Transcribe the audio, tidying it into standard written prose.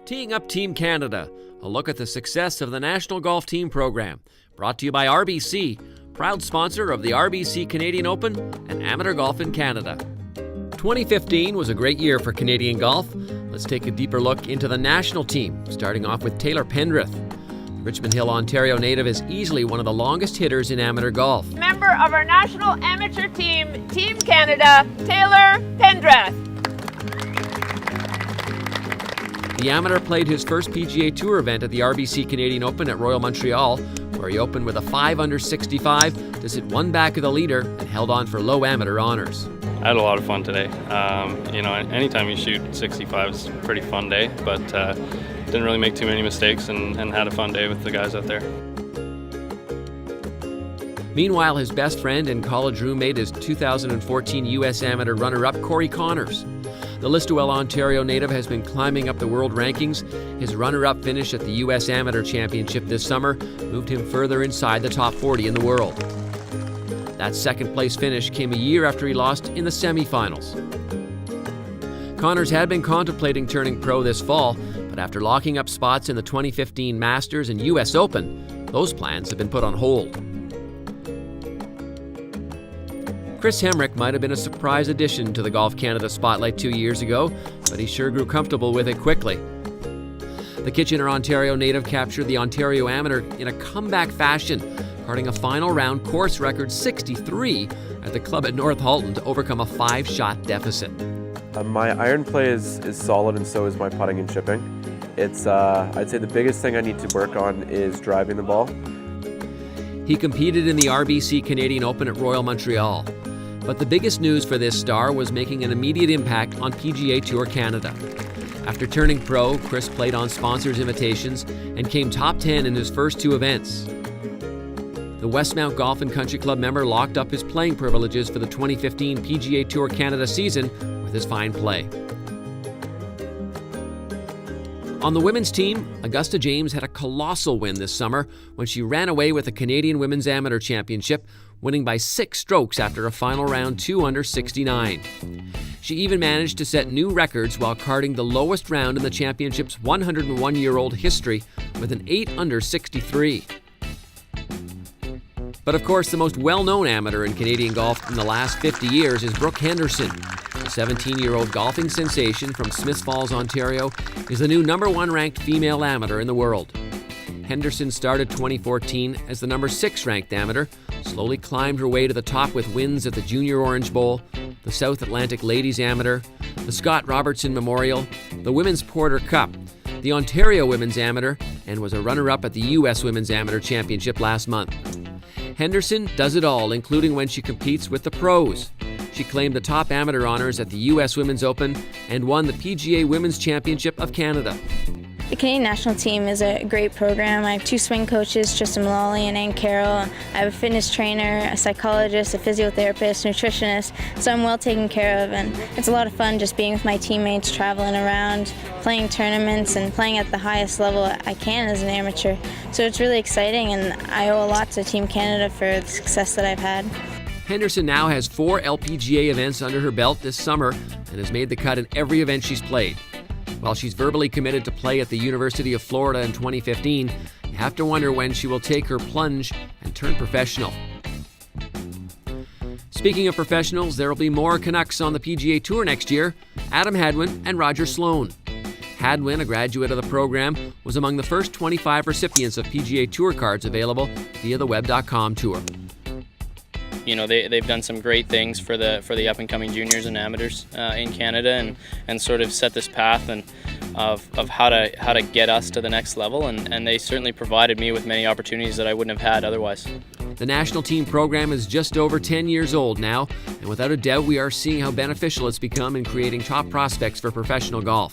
Teeing Up Team Canada, a look at the success of the National Golf Team program. Brought to you by RBC, proud sponsor of the RBC Canadian Open and Amateur Golf in Canada. 2015 was a great year for Canadian golf. Let's take a deeper look into the national team, starting off with Taylor Pendrith. The Richmond Hill, Ontario native is easily one of the longest hitters in amateur golf. Member of our national amateur team, Team Canada, Taylor Pendrith. The amateur played his first PGA Tour event at the RBC Canadian Open at Royal Montreal, where he opened with a 5 under 65 to sit one back of the leader and held on for low amateur honors. I had a lot of fun today. Anytime you shoot 65 is a pretty fun day, but didn't really make too many mistakes and had a fun day with the guys out there. Meanwhile, his best friend and college roommate is 2014 U.S. Amateur runner-up Corey Connors. The Listowel, Ontario native has been climbing up the world rankings. His runner-up finish at the U.S. Amateur Championship this summer moved him further inside the top 40 in the world. That second-place finish came a year after he lost in the semifinals. Connors had been contemplating turning pro this fall, but after locking up spots in the 2015 Masters and U.S. Open, those plans have been put on hold. Chris Hemrick might have been a surprise addition to the Golf Canada spotlight 2 years ago, but he sure grew comfortable with it quickly. The Kitchener, Ontario native captured the Ontario Amateur in a comeback fashion, carding a final round course record 63 at the club at North Halton to overcome a 5-shot deficit. My iron play is solid, and so is my putting and chipping. It's I'd say the biggest thing I need to work on is driving the ball. He competed in the RBC Canadian Open at Royal Montreal. But the biggest news for this star was making an immediate impact on PGA Tour Canada. After turning pro, Chris played on sponsors' invitations and came top 10 in his first 2 events. The Westmount Golf and Country Club member locked up his playing privileges for the 2015 PGA Tour Canada season with his fine play. On the women's team, Augusta James had a colossal win this summer when she ran away with the Canadian Women's Amateur Championship, winning by 6 strokes after a final round 2 under 69. She even managed to set new records while carding the lowest round in the championship's 101-year-old history with an 8 under 63. But of course, the most well-known amateur in Canadian golf in the last 50 years is Brooke Henderson. The 17-year-old golfing sensation from Smiths Falls, Ontario, is the new #1 ranked female amateur in the world. Henderson started 2014 as the #6 ranked amateur, slowly climbed her way to the top with wins at the Junior Orange Bowl, the South Atlantic Ladies Amateur, the Scott Robertson Memorial, the Women's Porter Cup, the Ontario Women's Amateur, and was a runner-up at the U.S. Women's Amateur Championship last month. Henderson does it all, including when she competes with the pros. She claimed the top amateur honors at the U.S. Women's Open and won the PGA Women's Championship of Canada. The Canadian national team is a great program. I have 2 swing coaches, Tristan Mullally and Ann Carroll. I have a fitness trainer, a psychologist, a physiotherapist, nutritionist, so I'm well taken care of, and it's a lot of fun just being with my teammates, traveling around, playing tournaments, and playing at the highest level I can as an amateur. So it's really exciting, and I owe a lot to Team Canada for the success that I've had. Henderson now has 4 LPGA events under her belt this summer and has made the cut in every event she's played. While she's verbally committed to play at the University of Florida in 2015, you have to wonder when she will take her plunge and turn professional. Speaking of professionals, there will be more Canucks on the PGA Tour next year: Adam Hadwin and Roger Sloan. Hadwin, a graduate of the program, was among the first 25 recipients of PGA Tour cards available via the web.com tour. You know, they've done some great things for the up-and-coming juniors and amateurs in Canada, and sort of set this path and of how to get us to the next level, and they certainly provided me with many opportunities that I wouldn't have had otherwise. The national team program is just over 10 years old now, and without a doubt we are seeing how beneficial it's become in creating top prospects for professional golf.